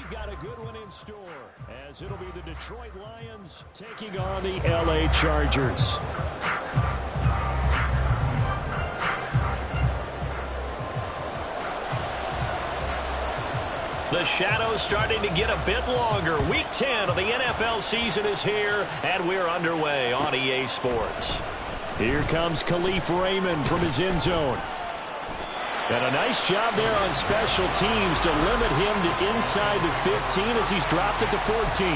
we've got a good one in store, as it'll be the Detroit Lions taking on the LA Chargers. The shadow's starting to get a bit longer. Week 10 of the NFL season is here, and we're underway on EA Sports. Here comes Khalif Raymond from his end zone. And a nice job there on special teams to limit him to inside the 15 as he's dropped at the 14.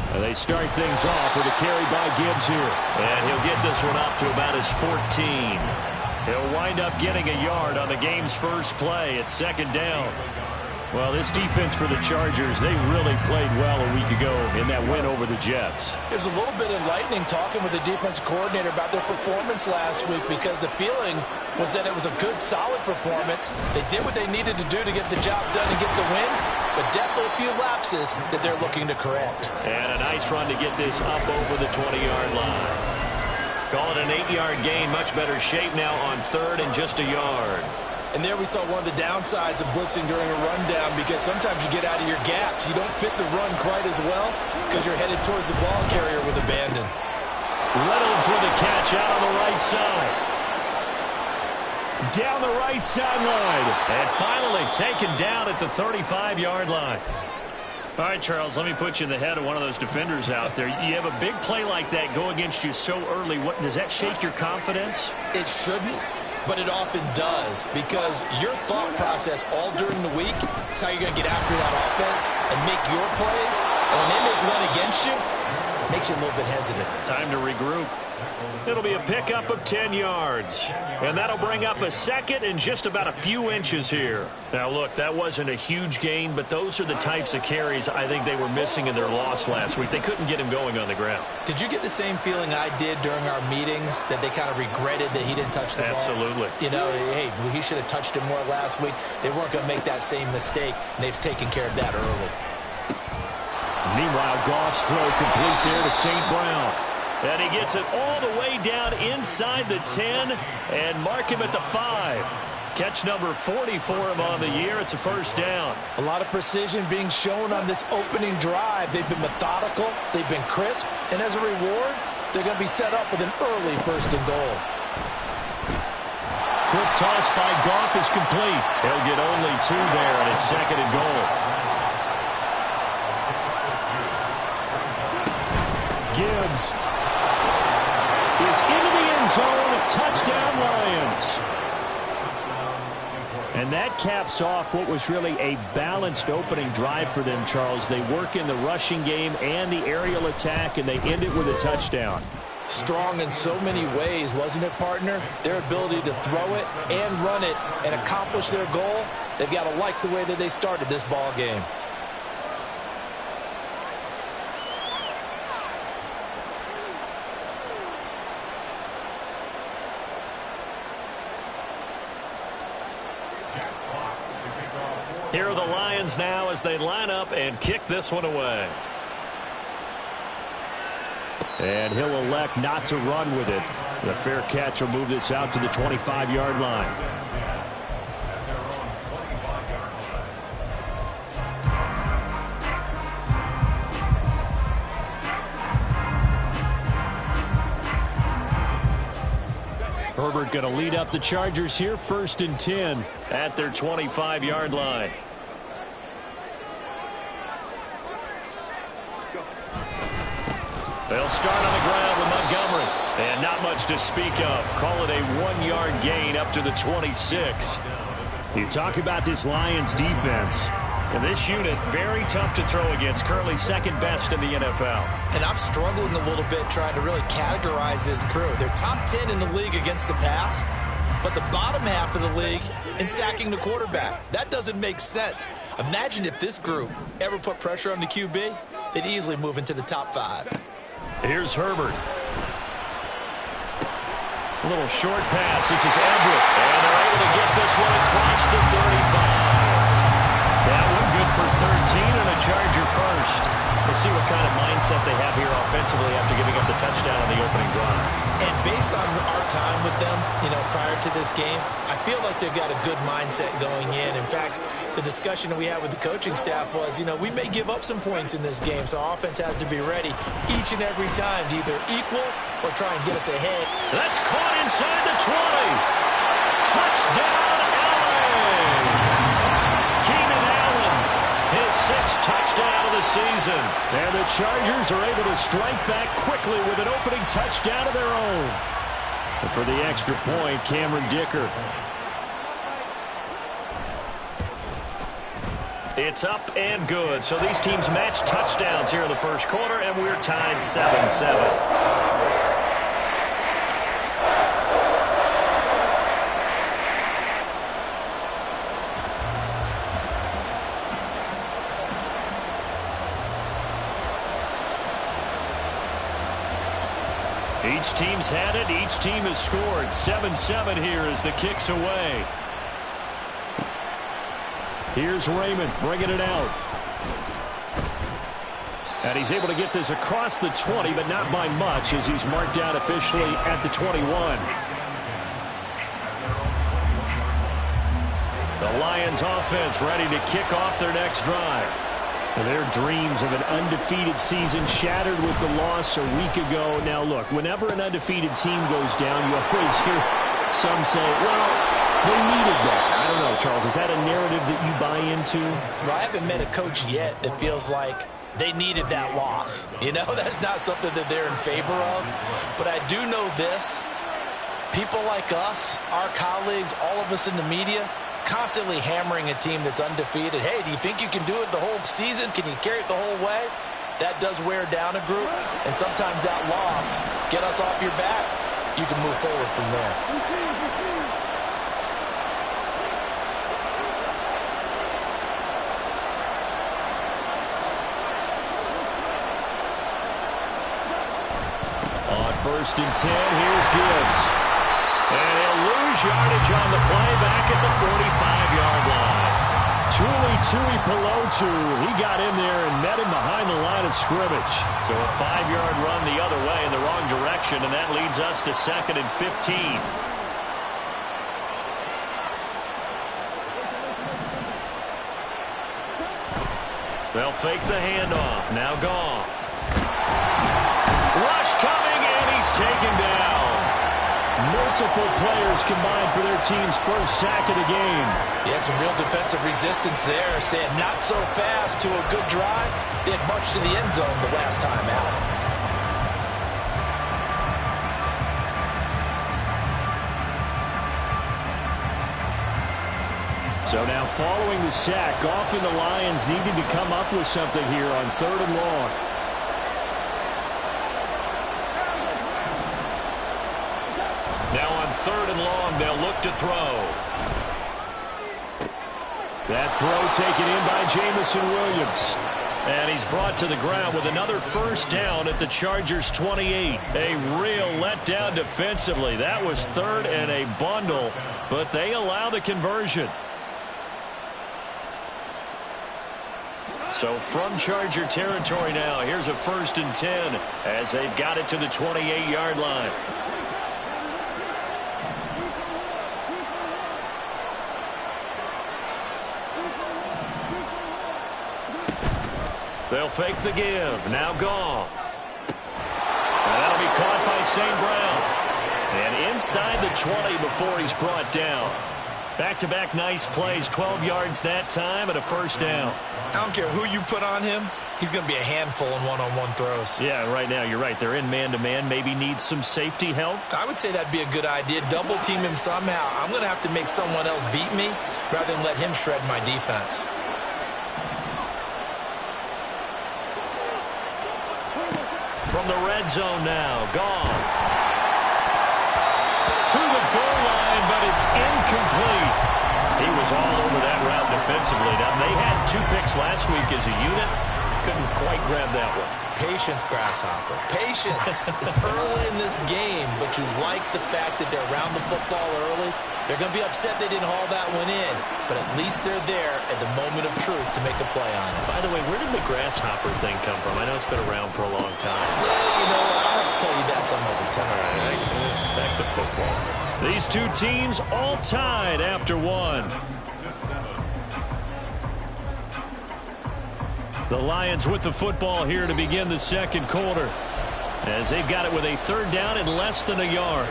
And they start things off with a carry by Gibbs here. And he'll get this one up to about his 14. He'll wind up getting a yard on the game's first play at second down. Well, this defense for the Chargers, they really played well a week ago in that win over the Jets. It was a little bit enlightening talking with the defense coordinator about their performance last week, because the feeling was that it was a good, solid performance. They did what they needed to do to get the job done and get the win, but definitely a few lapses that they're looking to correct. And a nice run to get this up over the 20-yard line. Call it an 8-yard gain, much better shape now on third and just a yard. And there we saw one of the downsides of blitzing during a rundown, because sometimes you get out of your gaps. You don't fit the run quite as well because you're headed towards the ball carrier with abandon. Reynolds with a catch out on the right side. Down the right sideline. And finally taken down at the 35-yard line. All right, Charles, let me put you in the head of one of those defenders out there. You have a big play like that go against you so early. What, does that shake your confidence? It shouldn't, but it often does, because your thought process all during the week is how you're going to get after that offense and make your plays. And when they make one against you, it makes you a little bit hesitant. Time to regroup. It'll be a pickup of 10 yards. And that'll bring up a second and just about a few inches here. Now, look, that wasn't a huge gain, but those are the types of carries I think they were missing in their loss last week. They couldn't get him going on the ground. Did you get the same feeling I did during our meetings, that they kind of regretted that he didn't touch the ball? Absolutely. You know, hey, he should have touched it more last week. They weren't going to make that same mistake, and they've taken care of that early. Meanwhile, Goff's throw complete there to St. Brown. And he gets it all the way down inside the 10 and mark him at the 5. Catch number 40 for him on the year. It's a first down. A lot of precision being shown on this opening drive. They've been methodical. They've been crisp. And as a reward, they're going to be set up with an early first and goal. Quick toss by Goff is complete. He'll get only 2 there, and it's second and goal. Gibbs is into the end zone. Touchdown, Lions. And that caps off what was really a balanced opening drive for them, Charles. They work in the rushing game and the aerial attack, and they end it with a touchdown. Strong in so many ways, wasn't it, partner? Their ability to throw it and run it and accomplish their goal, they've got to like the way that they started this ball game. Here are the Lions now as they line up and kick this one away. And he'll elect not to run with it. The fair catch will move this out to the 25-yard line. Herbert going to lead up the Chargers here, 1st and 10 at their 25-yard line. They'll start on the ground with Montgomery. And not much to speak of. Call it a 1-yard gain up to the 26. You talk about this Lions defense. And this unit, very tough to throw against. Currently second best in the NFL. And I'm struggling a little bit trying to really categorize this crew. They're top 10 in the league against the pass, but the bottom half of the league in sacking the quarterback. That doesn't make sense. Imagine if this group ever put pressure on the QB, they'd easily move into the top 5. Here's Herbert. A little short pass. This is Everett. And they're able to get this one across the 35. mindset they have here offensively after giving up the touchdown on the opening drive. And based on our time with them, prior to this game, I feel like they've got a good mindset going in. In fact, the discussion that we had with the coaching staff was, we may give up some points in this game, so our offense has to be ready each and every time to either equal or try and get us ahead. That's caught inside the 20. Touchdown, Allen! Keenan Allen, his 6th touchdown of the season. And the Chargers are able to strike back quickly with an opening touchdown of their own. And for the extra point, Cameron Dicker. It's up and good. So these teams match touchdowns here in the first quarter, and we're tied 7-7. Each team's had it. Each team has scored. 7-7 here as the kick's away. Here's Raymond bringing it out. And he's able to get this across the 20, but not by much as he's marked out officially at the 21. The Lions offense ready to kick off their next drive. Their dreams of an undefeated season shattered with the loss a week ago. Now, look, whenever an undefeated team goes down, you always hear some say, well, they needed that. I don't know, Charles. Is that a narrative that you buy into? Well, I haven't met a coach yet that feels like they needed that loss. That's not something that they're in favor of. But I do know this. People like us, our colleagues, all of us in the media, constantly hammering a team that's undefeated. Hey, do you think you can do it the whole season? Can you carry it the whole way? That does wear down a group, and sometimes that loss, get us off your back, you can move forward from there. On 1st and 10, here's Gibbs. And he'll lose yardage on the play back at the 45-yard line. Tuli Pelotu, he got in there and met him behind the line of scrimmage. So a 5-yard run the other way in the wrong direction, and that leads us to 2nd and 15. They'll fake the handoff. Now Goff. Rush coming, and he's taken down. Multiple players combined for their team's first sack of the game. Yeah, some real defensive resistance there, saying not so fast to a good drive. They had marched to the end zone the last time out. So now following the sack, Goff and the Lions needed to come up with something here on 3rd and long. Now on 3rd and long, they'll look to throw. That throw taken in by Jamison Williams. And he's brought to the ground with another first down at the Chargers' 28. A real letdown defensively. That was 3rd and a bundle, but they allow the conversion. So from Charger territory now, here's a 1st and 10 as they've got it to the 28-yard line. They'll fake the give. Now Goff. And that'll be caught by St. Brown. And inside the 20 before he's brought down. Back-to-back nice plays. 12 yards that time and a first down. I don't care who you put on him. He's going to be a handful in one-on-one throws. Yeah, right now you're right. They're in man-to-man. Maybe needs some safety help. I would say that'd be a good idea. Double team him somehow. I'm going to have to make someone else beat me rather than let him shred my defense. From the red zone now, Goff. To the goal line, but it's incomplete. He was all over that route defensively. Now, they had 2 picks last week as a unit. couldn't quite grab that one. Patience, Grasshopper. Patience is early in this game, but you like the fact that they're around the football early. They're going to be upset they didn't haul that one in, but at least they're there at the moment of truth to make a play on it. By the way, where did the Grasshopper thing come from? I know it's been around for a long time. Yeah, you know what? I'll have to tell you that some other time. All right, back to football. These two teams all tied after one. The Lions with the football here to begin the second quarter, as they've got it with a third down and less than a yard.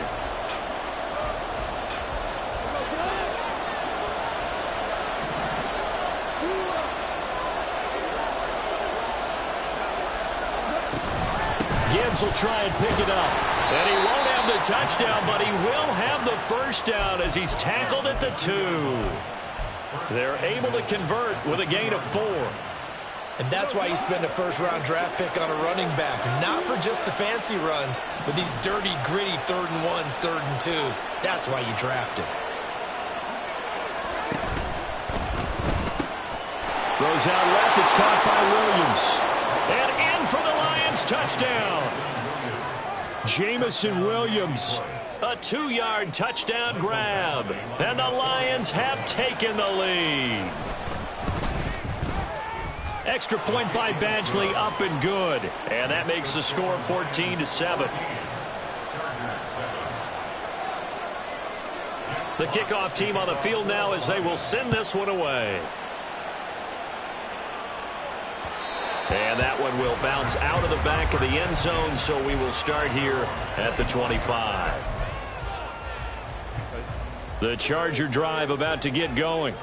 Gibbs will try and pick it up. And he won't have the touchdown, but he will have the first down as he's tackled at the 2. They're able to convert with a gain of 4. And that's why you spend a first-round draft pick on a running back. Not for just the fancy runs, but these dirty, gritty 3rd and 1s, 3rd and 2s. That's why you draft him. Throws out left. It's caught by Williams. And in for the Lions touchdown. Jamison Williams. A 2-yard touchdown grab. And the Lions have taken the lead. Extra point by Badgley, up and good. And that makes the score 14-7. The kickoff team on the field now as they will send this one away. And that one will bounce out of the back of the end zone, so we will start here at the 25. The Charger drive about to get going.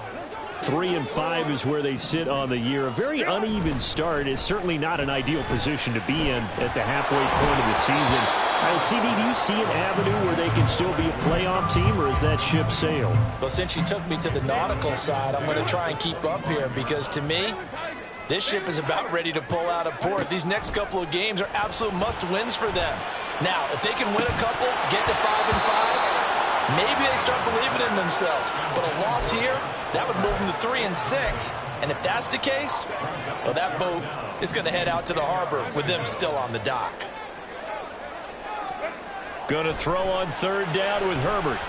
3-5 is where they sit on the year. A very uneven start is certainly not an ideal position to be in at the halfway point of the season. CD, do you see an avenue where they can still be a playoff team, or is that ship sailed? Well, since you took me to the nautical side, I'm going to try and keep up here, because to me, this ship is about ready to pull out of port. These next couple of games are absolute must-wins for them. Now, if they can win a couple, get to 5-5, maybe they start believing in themselves. But a loss here, that would move them to 3-6. And if that's the case, well, that boat is going to head out to the harbor with them still on the dock. Going to throw on 3rd down with Herbert.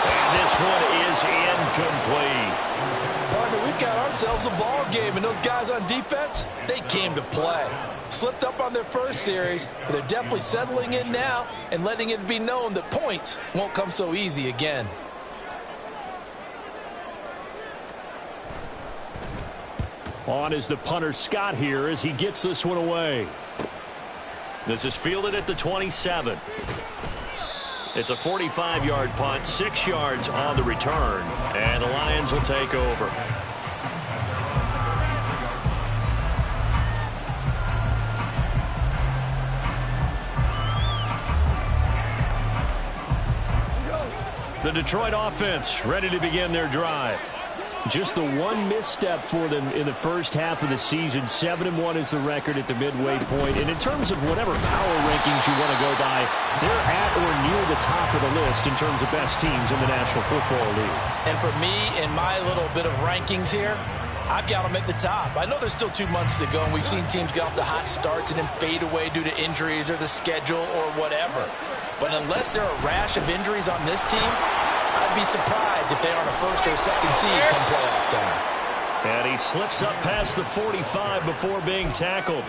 And this one is incomplete. Partner, we've got ourselves a ball game, and those guys on defense, they came to play. Slipped up on their first series, but they're definitely settling in now and letting it be known that points won't come so easy again. On is the punter Scott here as he gets this one away. This is fielded at the 27. It's a 45-yard punt, 6 yards on the return, and the Lions will take over. The Detroit offense ready to begin their drive. Just the one misstep for them in the first half of the season. 7-1 is the record at the midway point. And in terms of whatever power rankings you want to go by, they're at or near the top of the list in terms of best teams in the National Football League. And for me, in my little bit of rankings here, I've got them at the top. I know there's still 2 months to go, and we've seen teams get off to hot starts and then fade away due to injuries or the schedule or whatever. But unless there are a rash of injuries on this team, I'd be surprised if they aren't a 1st or 2nd seed come playoff time. And he slips up past the 45 before being tackled.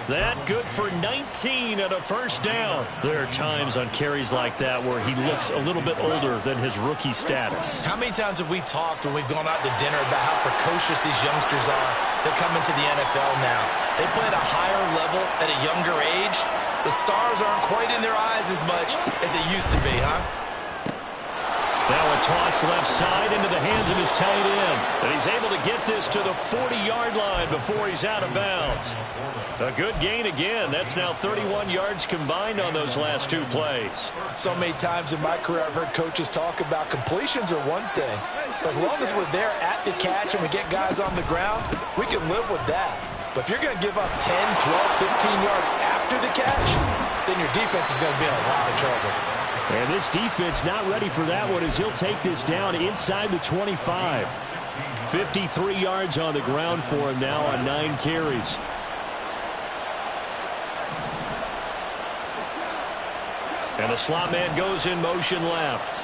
That good for 19 and a first down. There are times on carries like that where he looks a little bit older than his rookie status. How many times have we talked when we've gone out to dinner about how precocious these youngsters are that come into the NFL now? They play at a higher level at a younger age. The stars aren't quite in their eyes as much as they used to be, huh? Now a toss left side into the hands of his tight end. And he's able to get this to the 40-yard line before he's out of bounds. A good gain again. That's now 31 yards combined on those last 2 plays. So many times in my career I've heard coaches talk about completions are one thing. But as long as we're there at the catch and we get guys on the ground, we can live with that. But if you're going to give up 10, 12, 15 yards after the catch, then your defense is going to be in a lot of trouble. And this defense not ready for that one as he'll take this down inside the 25. 53 yards on the ground for him now on 9 carries. And the slot man goes in motion left.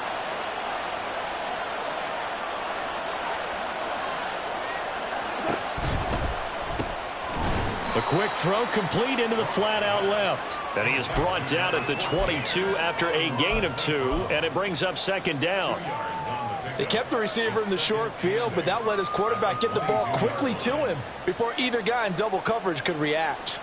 A quick throw complete into the flat out left. And he is brought down at the 22 after a gain of 2, and it brings up second down. They kept the receiver in the short field, but that let his quarterback get the ball quickly to him before either guy in double coverage could react.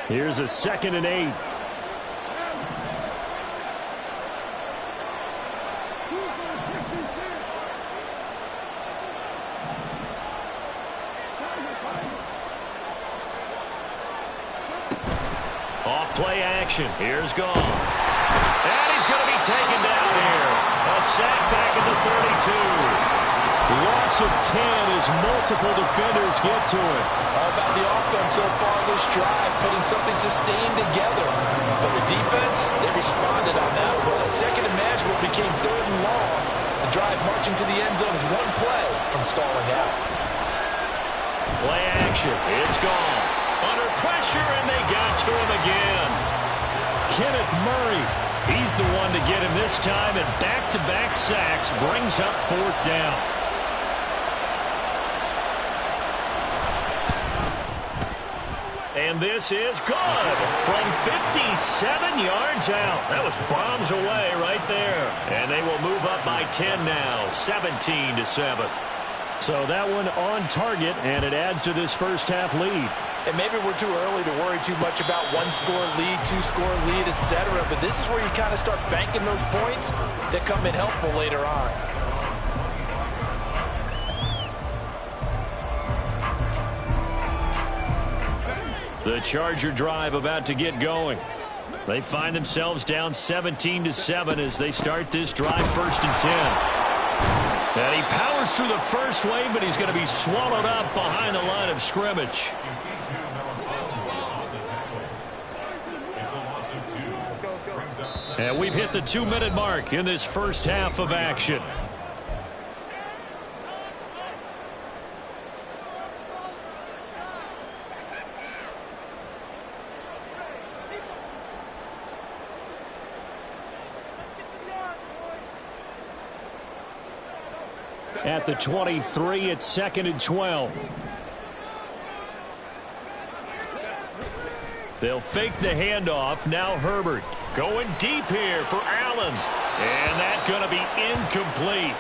Here's a 2nd and 8. Off-play action. Here's Goff. And he's going to be taken down here. A sack back at the 32. Loss of 10 as multiple defenders get to it. All about the offense so far this drive, putting something sustained together. But the defense, they responded on that play. Second and manageable became 3rd and long. The drive marching to the end zone is one play from stalling out. Play action. It's Goff. Under pressure, and they got to him again. Kenneth Murray, he's the one to get him this time, and back-to-back sacks brings up 4th down. And this is good from 57 yards out. That was bombs away right there. And they will move up by 10 now, 17-7. So that one on target, and it adds to this first half lead. And maybe we're too early to worry too much about 1-score lead, 2-score lead, etc. But this is where you kind of start banking those points that come in helpful later on. The Charger drive about to get going. They find themselves down 17-7 as they start this drive 1st and 10. And he powers through the first wave, but he's going to be swallowed up behind the line of scrimmage. And we've hit the 2-minute mark in this first half of action. At the 23, it's 2nd and 12. They'll fake the handoff. Now Herbert going deep here for Allen. And that's going to be incomplete.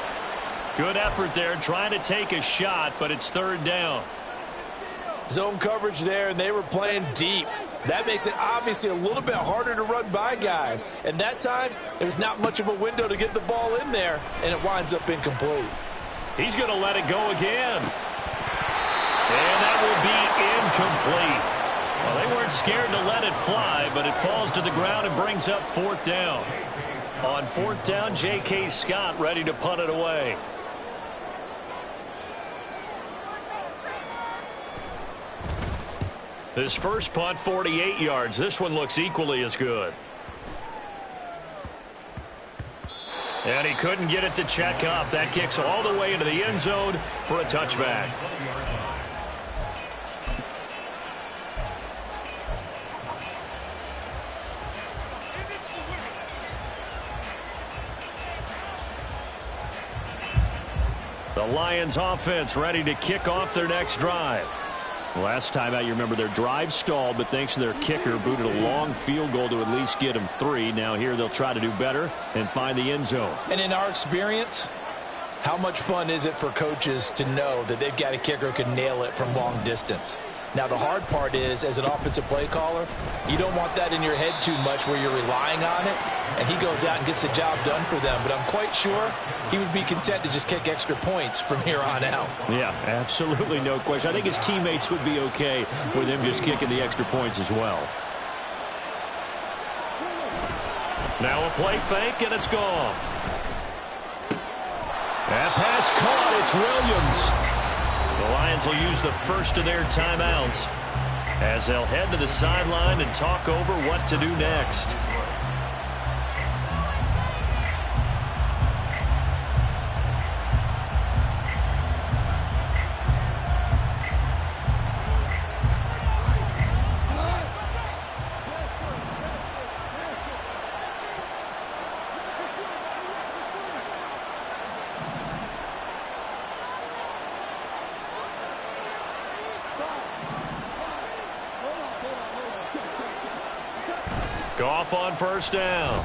Good effort there trying to take a shot, but it's 3rd down. Zone coverage there, and they were playing deep. That makes it obviously a little bit harder to run by guys. And that time, there's not much of a window to get the ball in there, and it winds up incomplete. He's going to let it go again. And that will be incomplete. Well, they weren't scared to let it fly, but it falls to the ground and brings up 4th down. On 4th down, J.K. Scott ready to punt it away. His first punt, 48 yards. This one looks equally as good. And he couldn't get it to check up. That kicks all the way into the end zone for a touchback. The Lions offense ready to kick off their next drive. Last time out, you remember their drive stalled, but thanks to their kicker, booted a long field goal to at least get them 3. Now here they'll try to do better and find the end zone. And in our experience, how much fun is it for coaches to know that they've got a kicker who can nail it from long distance? Now, the hard part is, as an offensive play caller, you don't want that in your head too much where you're relying on it, and he goes out and gets the job done for them. But I'm quite sure he would be content to just kick extra points from here on out. Yeah, absolutely no question. I think his teammates would be okay with him just kicking the extra points as well. Now a play fake, and it's gone. That pass caught. It's Williams. The Lions will use the first of their timeouts. as they'll head to the sideline and talk over what to do next. Goff on first down.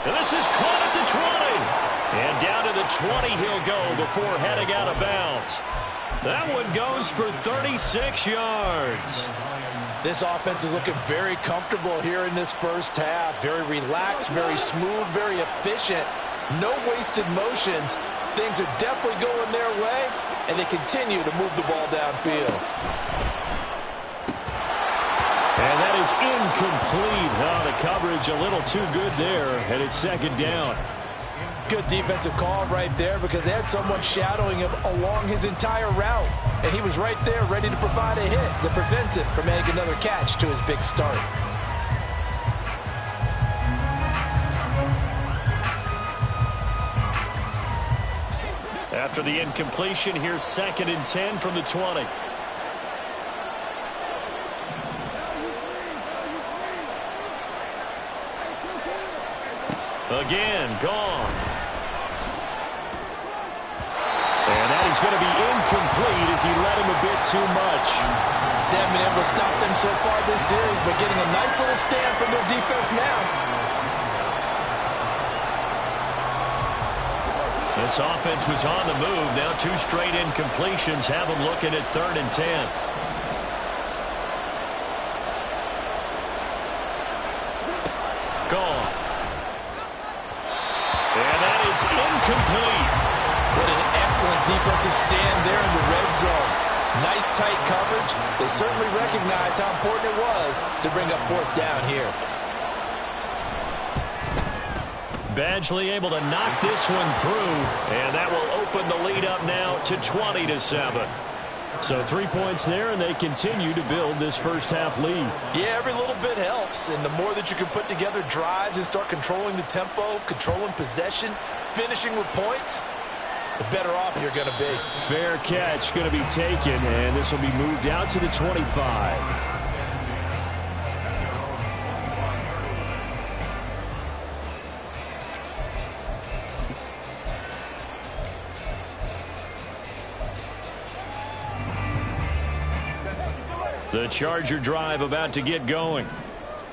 And this is caught at the 20. And down to the 20 he'll go before heading out of bounds. That one goes for 36 yards. This offense is looking very comfortable here in this first half. Very relaxed, very smooth, very efficient. No wasted motions. Things are definitely going their way, and they continue to move the ball downfield. And that is incomplete. Oh, the coverage a little too good there, and it's second down. Good defensive call right there because they had someone shadowing him along his entire route. And he was right there ready to provide a hit that prevents him from making another catch to his big start. After the incompletion, here's 2nd and 10 from the 20. Again, Goff. And that is going to be incomplete as he led him a bit too much. They haven't been able to stop them so far this series, but getting a nice little stand from their defense now. This offense was on the move. Now 2 straight incompletions have them looking at 3rd and 10. Goff. And that is incomplete. What an excellent defensive stand there in the red zone. Nice tight coverage. They certainly recognized how important it was to bring up 4th down here. Badgley able to knock this one through, and that will open the lead up now to 20-7. So 3 points there, and they continue to build this first half lead. Yeah, every little bit helps, and the more that you can put together drives and start controlling the tempo, controlling possession, finishing with points, the better off you're going to be. Fair catch going to be taken, and this will be moved out to the 25. The Charger drive about to get going.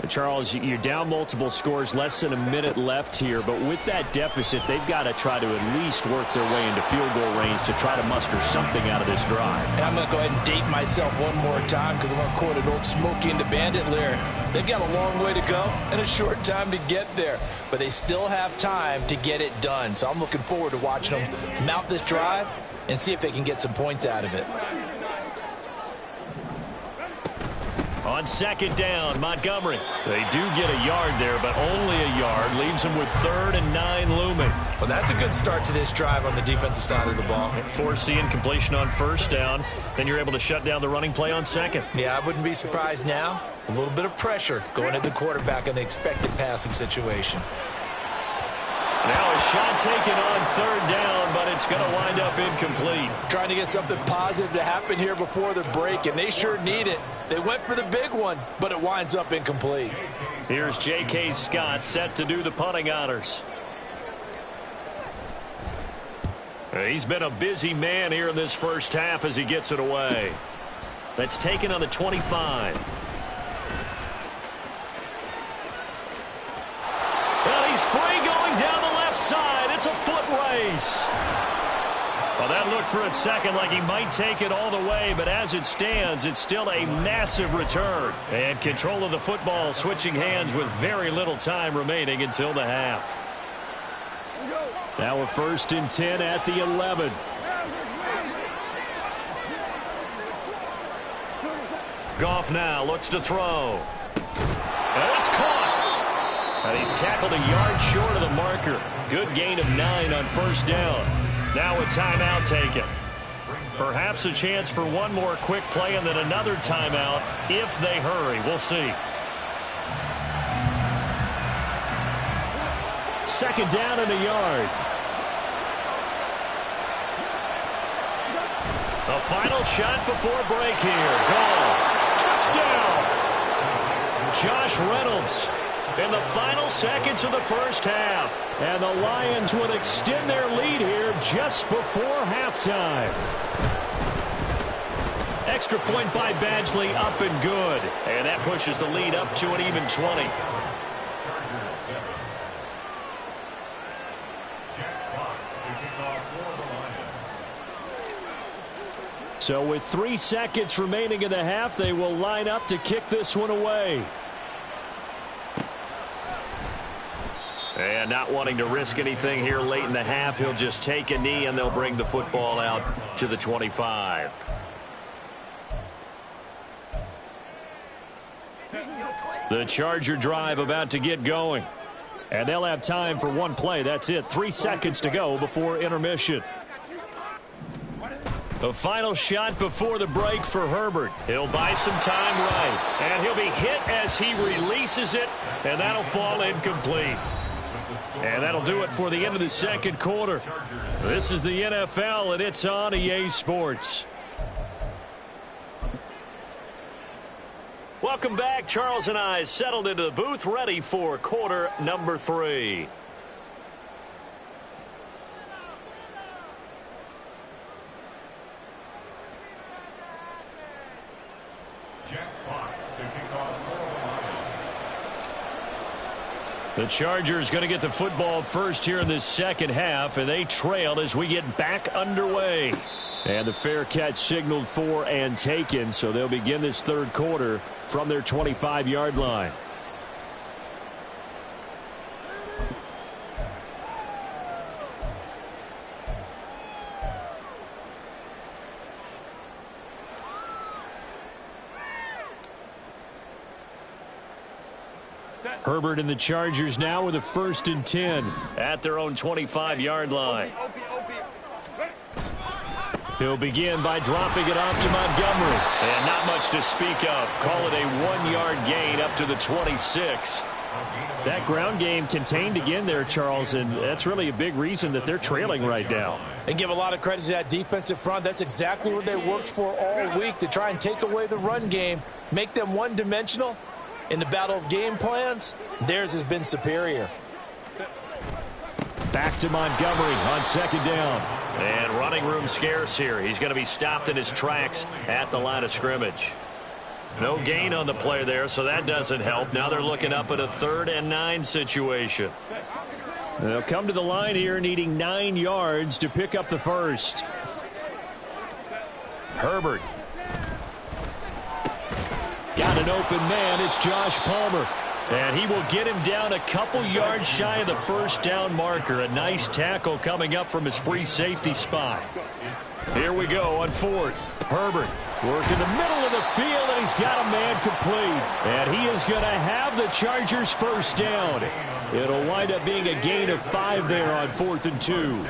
Charles, you're down multiple scores, less than a minute left here, but with that deficit, they've got to try to at least work their way into field goal range to try to muster something out of this drive. And I'm going to go ahead and date myself one more time because I'm going to quote an old Smokey and the Bandit lyric. They've got a long way to go and a short time to get there, but they still have time to get it done. So I'm looking forward to watching them mount this drive and see if they can get some points out of it. On 2nd down, Montgomery. They do get a yard there, but only a yard. Leaves them with 3rd and 9 looming. Well, that's a good start to this drive on the defensive side of the ball. Force the incompletion on 1st down. Then you're able to shut down the running play on 2nd. Yeah, I wouldn't be surprised now. A little bit of pressure going at the quarterback in the expected passing situation. Now a shot taken on 3rd down, but it's going to wind up incomplete. Trying to get something positive to happen here before the break, and they sure need it. They went for the big one, but it winds up incomplete. Here's J.K. Scott set to do the punting honors. He's been a busy man here in this first half as he gets it away. That's taken on the 25. Well, he's free going down the left side. It's a foot race. Well, that looked for a second like he might take it all the way, but as it stands, it's still a massive return. And control of the football switching hands with very little time remaining until the half. Now a 1st and 10 at the 11. Goff now looks to throw. And it's caught. And he's tackled a yard short of the marker. Good gain of 9 on 1st down. Now a timeout taken. Perhaps a chance for one more quick play and then another timeout if they hurry. We'll see. Second down and a yard. The final shot before break here. Goal. Touchdown. Josh Reynolds in the final seconds of the first half. And the Lions would extend their lead here just before halftime. Extra point by Badgley, up and good. And that pushes the lead up to an even 20. So with 3 seconds remaining in the half, they will line up to kick this one away. And not wanting to risk anything here late in the half, he'll just take a knee and they'll bring the football out to the 25. The Charger drive about to get going. And they'll have time for one play. That's it. 3 seconds to go before intermission. The final shot before the break for Herbert. He'll buy some time right. And he'll be hit as he releases it. And that'll fall incomplete. And that'll do it for the end of the second quarter. This is the NFL, and it's on EA Sports. Welcome back. Charles and I settled into the booth, ready for quarter number 3. The Chargers going to get the football first here in this second half, and they trail as we get back underway. And the fair catch signaled for and taken, so they'll begin this third quarter from their 25-yard line. Herbert and the Chargers now with a 1st and 10 at their own 25-yard line. He'll begin by dropping it off to Montgomery. And not much to speak of. Call it a 1-yard gain up to the 26. That ground game contained again there, Charles, and that's really a big reason that they're trailing right now. And give a lot of credit to that defensive front. That's exactly what they worked for all week, to try and take away the run game, make them one-dimensional. In the battle of game plans, theirs has been superior. Back to Montgomery on second down. And running room scarce here. He's going to be stopped in his tracks at the line of scrimmage. No gain on the play there, so that doesn't help. Now they're looking up at a 3rd and 9 situation. They'll come to the line here needing 9 yards to pick up the first. Herbert. Got an open man. It's Josh Palmer. And he will get him down a couple yards shy of the first down marker. A nice tackle coming up from his free safety spot. Here we go on 4th. Herbert working the middle of the field, and he's got a man complete. And he is going to have the Chargers first down. It'll wind up being a gain of 5 there on 4th and 2.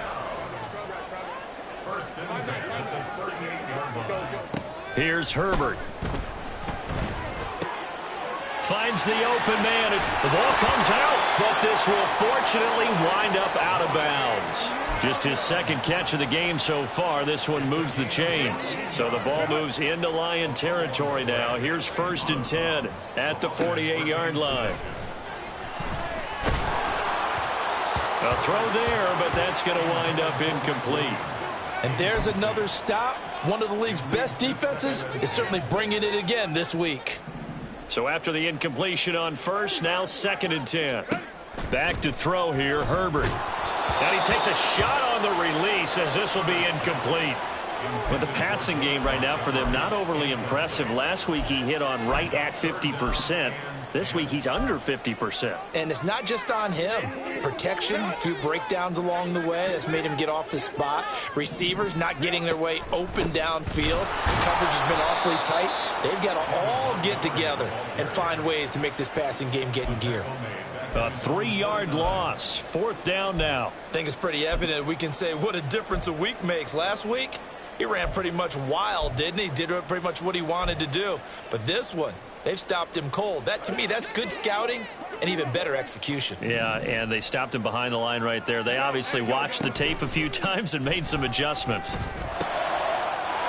Here's Herbert. Finds the open man. The ball comes out, but this will fortunately wind up out of bounds. Just his 2nd catch of the game so far. This one moves the chains. So the ball moves into Lion territory now. Here's 1st and 10 at the 48-yard line. A throw there, but that's going to wind up incomplete. And there's another stop. One of the league's best defenses is certainly bringing it again this week. So after the incompletion on 1st, now 2nd and 10. Back to throw here, Herbert. And he takes a shot on the release as this will be incomplete. But the passing game right now for them, not overly impressive. Last week he hit on right at 50%. This week he's under 50%. And it's not just on him. Protection, a few breakdowns along the way that's made him get off the spot. Receivers not getting their way open downfield. The coverage has been awfully tight. They've got to all get together and find ways to make this passing game get in gear. A 3-yard loss. 4th down now. I think it's pretty evident. We can say what a difference a week makes. Last week, He ran pretty much wild, didn't he? Did pretty much what he wanted to do. But this one, they've stopped him cold. That, to me, that's good scouting and even better execution. Yeah, and they stopped him behind the line right there. They obviously watched the tape a few times and made some adjustments.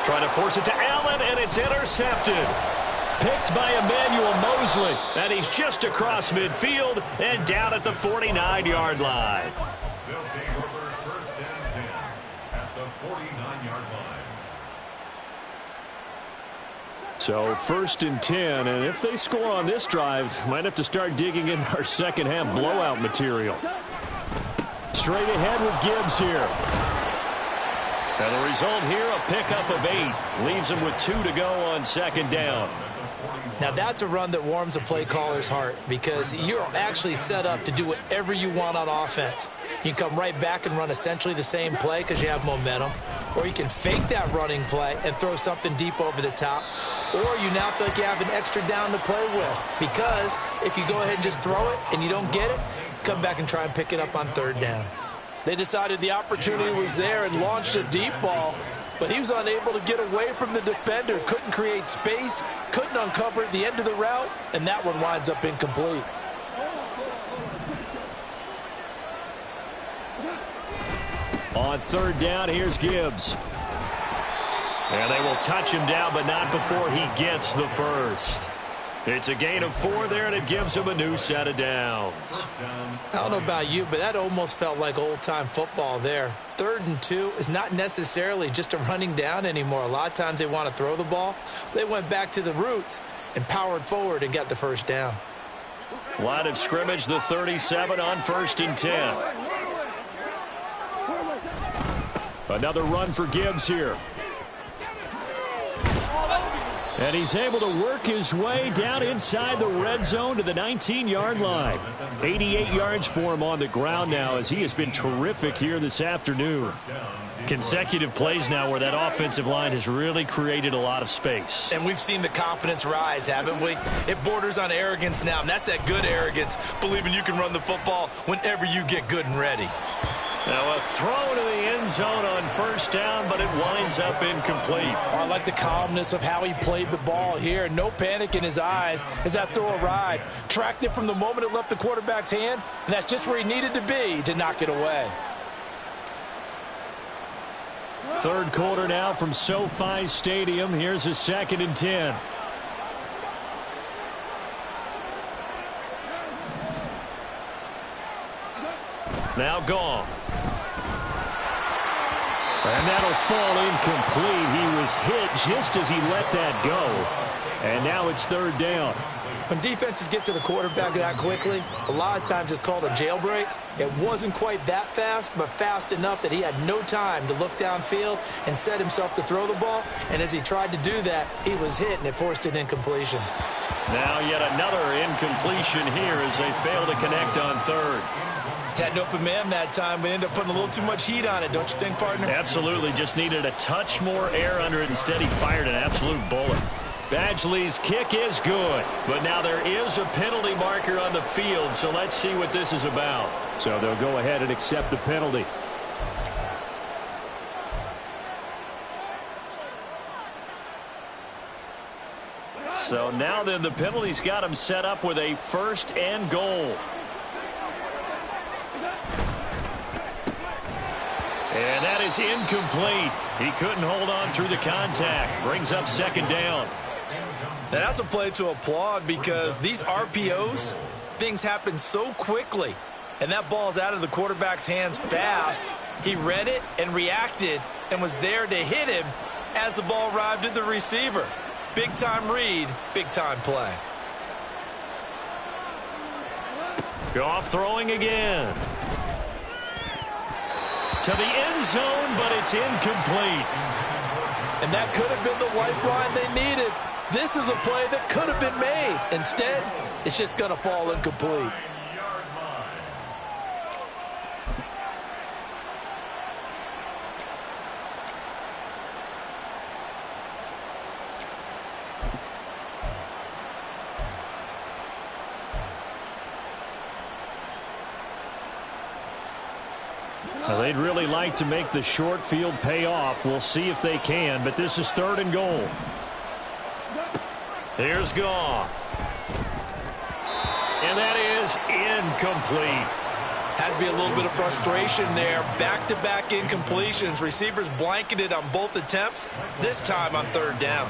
Trying to force it to Allen, and it's intercepted. Picked by Emmanuel Mosley. And he's just across midfield and down at the 49-yard line. They'll take over first and 10 at the 49-yard line. So first and 10, and if they score on this drive, might have to start digging in our second half blowout material. Straight ahead with Gibbs here. And the result here, a pickup of 8. Leaves him with 2 to go on second down. Now that's a run that warms a play caller's heart because you're actually set up to do whatever you want on offense. You can come right back and run essentially the same play because you have momentum, or you can fake that running play and throw something deep over the top, or you now feel like you have an extra down to play with because if you go ahead and just throw it and you don't get it, come back and try and pick it up on third down. They decided the opportunity was there and launched a deep ball, but he was unable to get away from the defender, couldn't create space, couldn't uncover at the end of the route, and that one winds up incomplete. On third down, here's Gibbs. And they will touch him down, but not before he gets the first. It's a gain of 4 there, and it gives him a new set of downs. I don't know about you, but that almost felt like old-time football there. 3rd and 2 is not necessarily just a running down anymore. A lot of times they want to throw the ball. They went back to the roots and powered forward and got the first down. Line of scrimmage, the 37 on first and 10. Another run for Gibbs here. And he's able to work his way down inside the red zone to the 19-yard line. 88 yards for him on the ground now as he has been terrific here this afternoon. Consecutive plays now where that offensive line has really created a lot of space. And we've seen the confidence rise, haven't we? It borders on arrogance now, and that's that good arrogance, believing you can run the football whenever you get good and ready. Now a throw to the end zone on first down, but it winds up incomplete. I like the calmness of how he played the ball here. No panic in his eyes as that throw arrived. Tracked it from the moment it left the quarterback's hand, and that's just where he needed to be to knock it away. Third quarter now from SoFi Stadium. Here's a 2nd and 10. Now gone. And that'll fall incomplete. He was hit just as he let that go. And now it's third down. When defenses get to the quarterback that quickly, a lot of times it's called a jailbreak. It wasn't quite that fast, but fast enough that he had no time to look downfield and set himself to throw the ball. And as he tried to do that, he was hit, and it forced an incompletion. Now yet another incompletion here as they fail to connect on third. Had an open man that time, but ended up putting a little too much heat on it, don't you think, partner? Absolutely. Just needed a touch more air under it. Instead, he fired an absolute bullet. Badgley's kick is good, but now there is a penalty marker on the field, so let's see what this is about. So they'll go ahead and accept the penalty. So now then the penalty's got him set up with a 1st and goal. And that is incomplete. He couldn't hold on through the contact. Brings up 2nd down. Now that's a play to applaud because these RPOs, things happen so quickly. And that ball's out of the quarterback's hands fast. He read it and reacted and was there to hit him as the ball arrived at the receiver. Big-time read, big-time play. Goff throwing again. To the end zone, but it's incomplete. And that could have been the lifeline they needed. This is a play that could have been made. Instead, it's just going to fall incomplete. Well, they'd really like to make the short field pay off. We'll see if they can, but this is 3rd and goal. Here's Goff. And that is incomplete. Has to be a little bit of frustration there. Back-to-back incompletions. Receivers blanketed on both attempts, this time on 3rd down.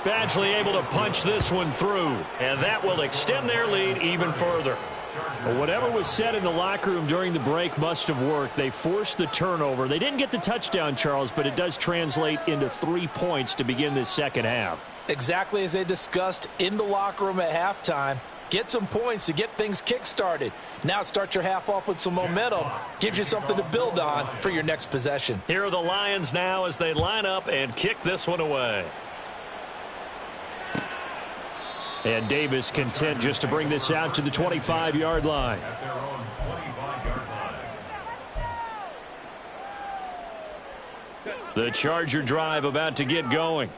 Badgley able to punch this one through, and that will extend their lead even further. Well, whatever was said in the locker room during the break must have worked. They forced the turnover. They didn't get the touchdown, Charles, but it does translate into 3 points to begin this second half. Exactly as they discussed in the locker room at halftime. Get some points to get things kick-started. Now start your half off with some momentum. Gives you something to build on for your next possession. Here are the Lions now as they line up and kick this one away. And Davis content just to bring this out to the 25-yard line. At their own 25-yard line. The Charger drive about to get going.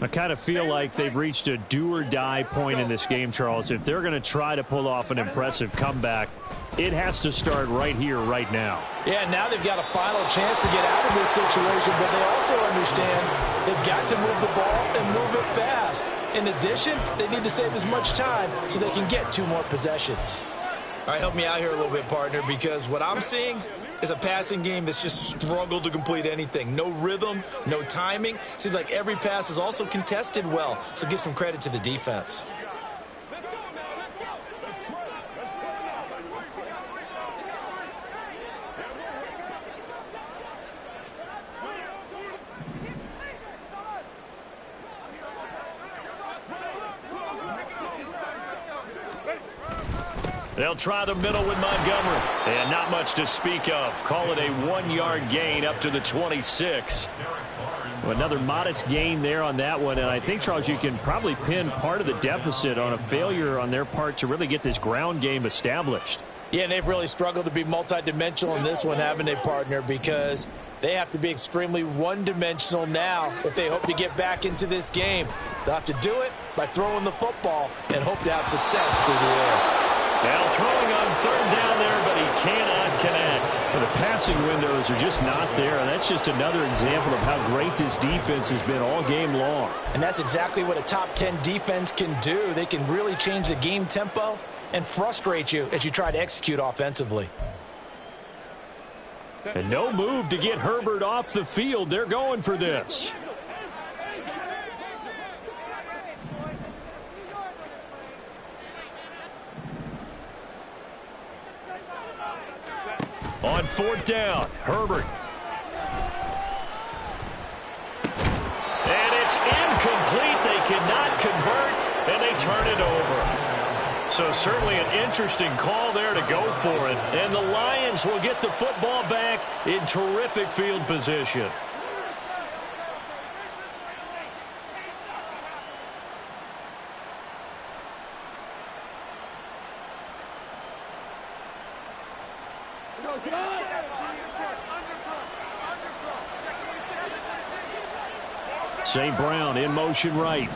I kind of feel like they've reached a do-or-die point in this game, Charles. If they're going to try to pull off an impressive comeback, it has to start right here, right now. Yeah, now they've got a final chance to get out of this situation, but they also understand they've got to move the ball and move it fast. In addition, they need to save as much time so they can get 2 more possessions. All right, help me out here a little bit, partner, because what I'm seeing is a passing game that's just struggled to complete anything. No rhythm, no timing. Seems like every pass is also contested well, so give some credit to the defense. They'll try the middle with Montgomery. And not much to speak of. Call it a 1-yard gain up to the 26. Another modest gain there on that one. And I think, Charles, you can probably pin part of the deficit on a failure on their part to really get this ground game established. Yeah, and they've really struggled to be multidimensional in this one, haven't they, partner? Because they have to be extremely one-dimensional now if they hope to get back into this game. They'll have to do it by throwing the football and hope to have success through the air. Now throwing on 3rd down there, but he cannot connect. Well, the passing windows are just not there. And that's just another example of how great this defense has been all game long. And that's exactly what a top 10 defense can do. They can really change the game tempo and frustrate you as you try to execute offensively. And no move to get Herbert off the field. They're going for this. On 4th down, Herbert. And it's incomplete. They cannot convert, and they turn it over. So certainly an interesting call there to go for it. And the Lions will get the football back in terrific field position. St. Brown in motion right.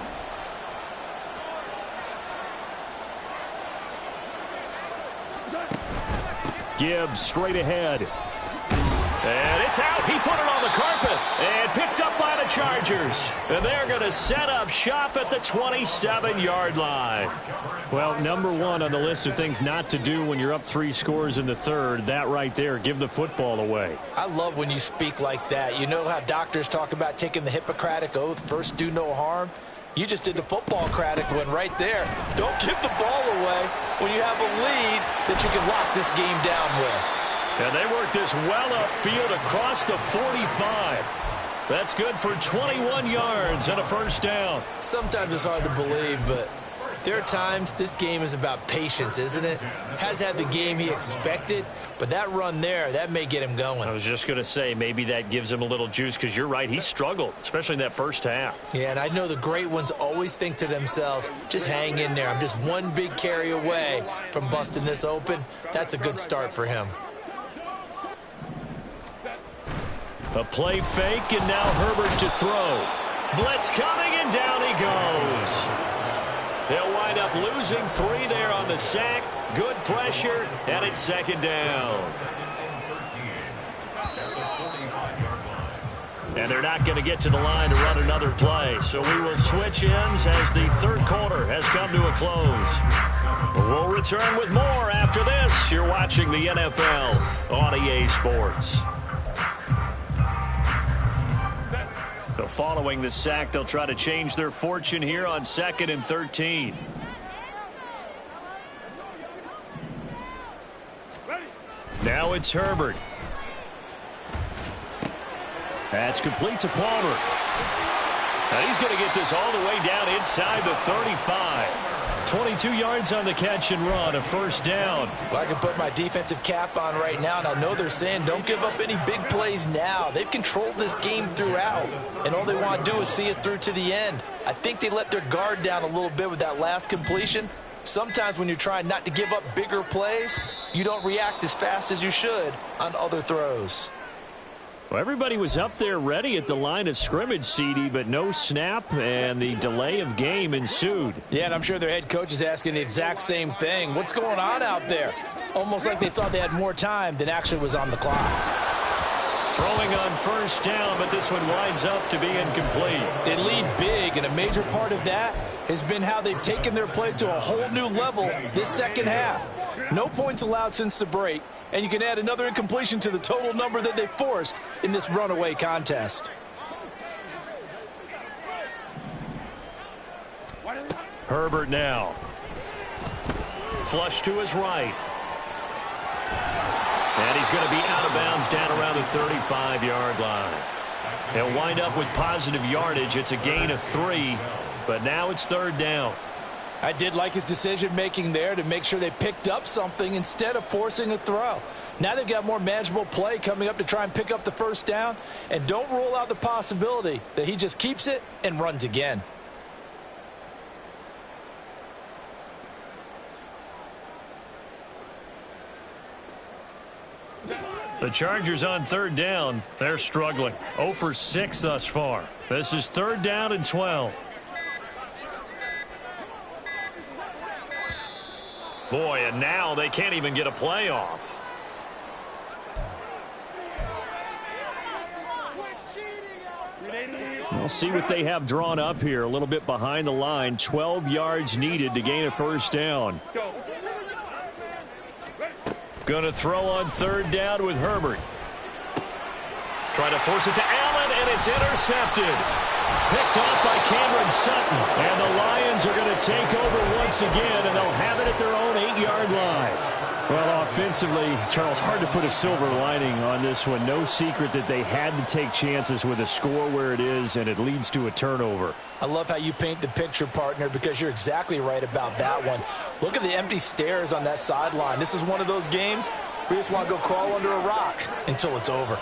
Gibbs straight ahead. And it's out. He put it on the carpet and picked up by the Chargers. And they're going to set up shop at the 27-yard line. Well, number 1 on the list of things not to do when you're up 3 scores in the 3rd, that right there, give the football away. I love when you speak like that. You know how doctors talk about taking the Hippocratic Oath, first do no harm? You just did the football-cratic one right there. Don't give the ball away when you have a lead that you can lock this game down with. And they work this well upfield across the 45. That's good for 21 yards and a 1st down. Sometimes it's hard to believe, but there are times this game is about patience, isn't it? Has had the game he expected, but that run there, that may get him going. I was just going to say, maybe that gives him a little juice, because you're right, he struggled, especially in that 1st half. Yeah, and I know the great ones always think to themselves, just hang in there. I'm just one big carry away from busting this open. That's a good start for him. A play fake, and now Herbert to throw. Blitz coming, and down he goes. They'll wind up losing 3 there on the sack. Good pressure, and it's second down. And they're not going to get to the line to run another play. So we will switch ends as the third quarter has come to a close. We'll return with more after this. You're watching the NFL on EA Sports. So following the sack, they'll try to change their fortune here on 2nd and 13. Now it's Herbert. That's complete to Palmer. Now he's going to get this all the way down inside the 35. 22 yards on the catch and run, a first down. Well, I can put my defensive cap on right now, and I know they're saying don't give up any big plays now. They've controlled this game throughout, and all they want to do is see it through to the end. I think they let their guard down a little bit with that last completion. Sometimes when you're trying not to give up bigger plays, you don't react as fast as you should on other throws. Well, everybody was up there ready at the line of scrimmage, CD, but no snap, and the delay of game ensued. Yeah, and I'm sure their head coach is asking the exact same thing. What's going on out there? Almost like they thought they had more time than actually was on the clock. Throwing on first down, but this one winds up to be incomplete. They lead big, and a major part of that has been how they've taken their play to a whole new level this second half. No points allowed since the break. And you can add another incompletion to the total number that they forced in this runaway contest. Herbert now. Flush to his right. And he's going to be out of bounds down around the 35-yard line. They'll wind up with positive yardage. It's a gain of 3, but now it's third down. I did like his decision-making there to make sure they picked up something instead of forcing a throw. Now they've got more manageable play coming up to try and pick up the first down. And don't rule out the possibility that he just keeps it and runs again. The Chargers on third down. They're struggling. 0 for 6 thus far. This is third down and 12. Boy, and now they can't even get a play off. We'll see what they have drawn up here. A little bit behind the line. 12 yards needed to gain a first down. Going to throw on third down with Herbert. Try to force it to Allen, and it's intercepted. Picked off by Cameron Sutton. And the Lions are going to take over once again, and they'll have it at their own 8-yard line. Well, offensively, Charles, hard to put a silver lining on this one. No secret that they had to take chances with a score where it is, and it leads to a turnover. I love how you paint the picture, partner, because you're exactly right about that one. Look at the empty stairs on that sideline. This is one of those games where you just want to go crawl under a rock until it's over.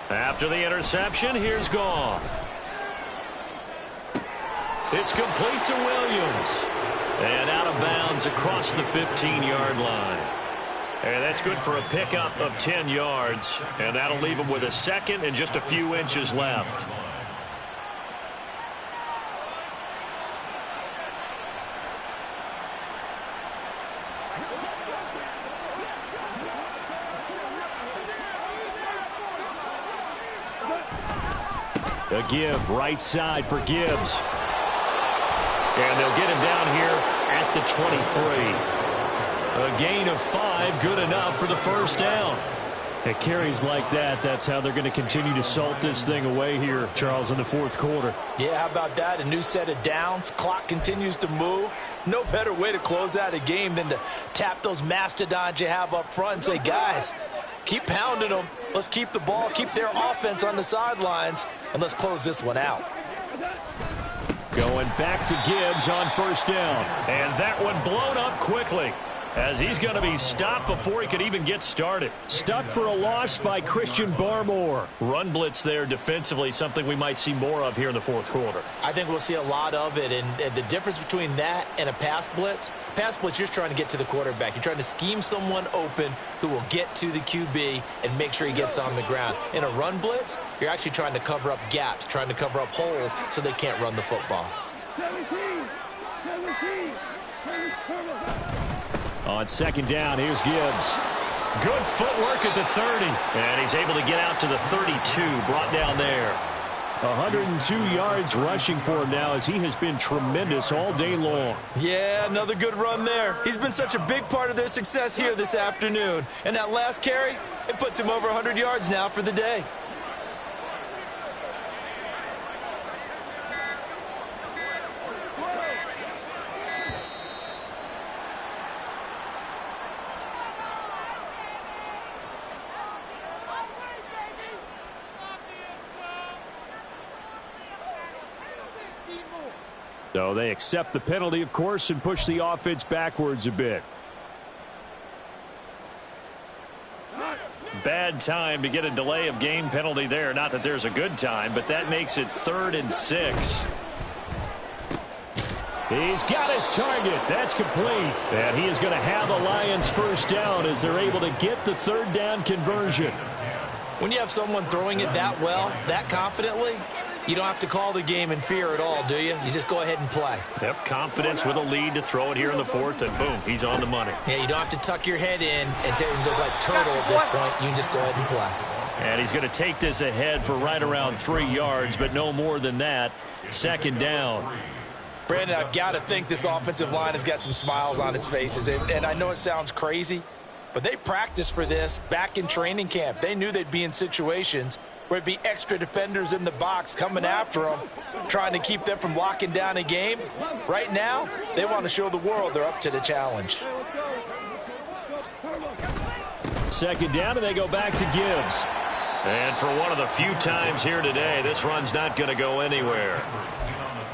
After the interception, here's Goff. It's complete to Williams. And out of bounds across the 15-yard line. And that's good for a pickup of 10 yards. And that'll leave him with a second and just a few inches left. A give right side for Gibbs. And they'll get him down here at the 23. A gain of 5, good enough for the first down. It carries like that. That's how they're going to continue to salt this thing away here, Charles, in the fourth quarter. Yeah, how about that? A new set of downs. Clock continues to move. No better way to close out a game than to tap those mastodons you have up front and say, guys, keep pounding them. Let's keep the ball, keep their offense on the sidelines, and let's close this one out. Going back to Gibbs on first down. And that one blown up quickly. as he's going to be stopped before he could even get started. Stuck for a loss by Christian Barmore. Run blitz there defensively, something we might see more of here in the fourth quarter. I think we'll see a lot of it, and the difference between that and a pass blitz, you're just trying to get to the quarterback. You're trying to scheme someone open who will get to the QB and make sure he gets on the ground. In a run blitz, you're actually trying to cover up gaps, trying to cover up holes so they can't run the football. 17. On second down, here's Gibbs. Good footwork at the 30. And he's able to get out to the 32, brought down there. 102 yards rushing for him now as he has been tremendous all day long. Yeah, another good run there. He's been such a big part of their success here this afternoon. And that last carry, it puts him over 100 yards now for the day. So they accept the penalty, of course, and push the offense backwards a bit. Bad time to get a delay of game penalty there. Not that there's a good time, but that makes it 3rd and 6. He's got his target. That's complete. And he is going to have the Lions first down as they're able to get the 3rd down conversion. When you have someone throwing it that well, that confidently, you don't have to call the game in fear at all, do you? You just go ahead and play. Yep, confidence with a lead to throw it here in the 4th, and boom, he's on the money. Yeah, you don't have to tuck your head in and go like turtle at this point. You can just go ahead and play. And he's going to take this ahead for right around 3 yards, but no more than that. 2nd down. Brandon, I've got to think this offensive line has got some smiles on its faces. And I know it sounds crazy, but they practiced for this back in training camp. They knew they'd be in situations where it'd be extra defenders in the box coming after them, trying to keep them from locking down a game. Right now, they want to show the world they're up to the challenge. 2nd down, and they go back to Gibbs. And for one of the few times here today, this run's not going to go anywhere.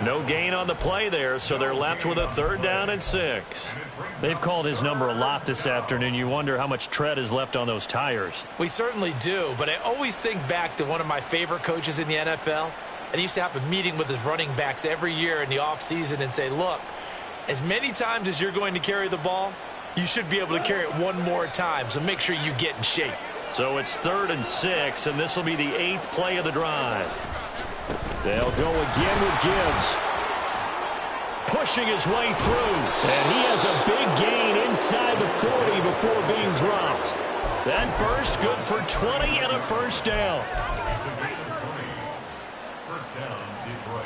No gain on the play there, so they're left with a 3rd down and 6. They've called his number a lot this afternoon. You wonder how much tread is left on those tires. We certainly do, but I always think back to one of my favorite coaches in the NFL. And he used to have a meeting with his running backs every year in the offseason and say, look, as many times as you're going to carry the ball, you should be able to carry it one more time, so make sure you get in shape. So it's 3rd and 6, and this will be the 8th play of the drive. They'll go again with Gibbs. Pushing his way through. And he has a big gain inside the 40 before being dropped. That burst good for 20 and a 1st down. First down, Detroit.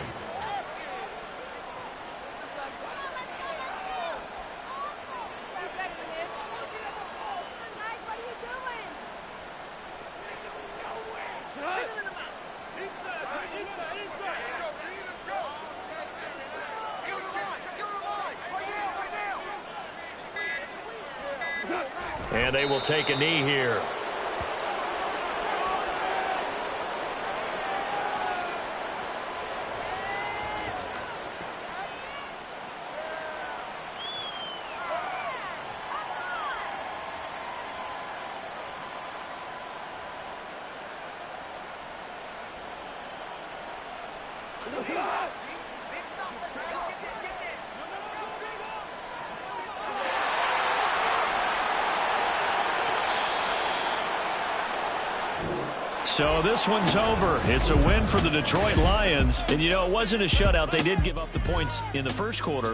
And they will take a knee here. So this one's over. It's a win for the Detroit Lions. And, you know, it wasn't a shutout. They did give up the points in the first quarter.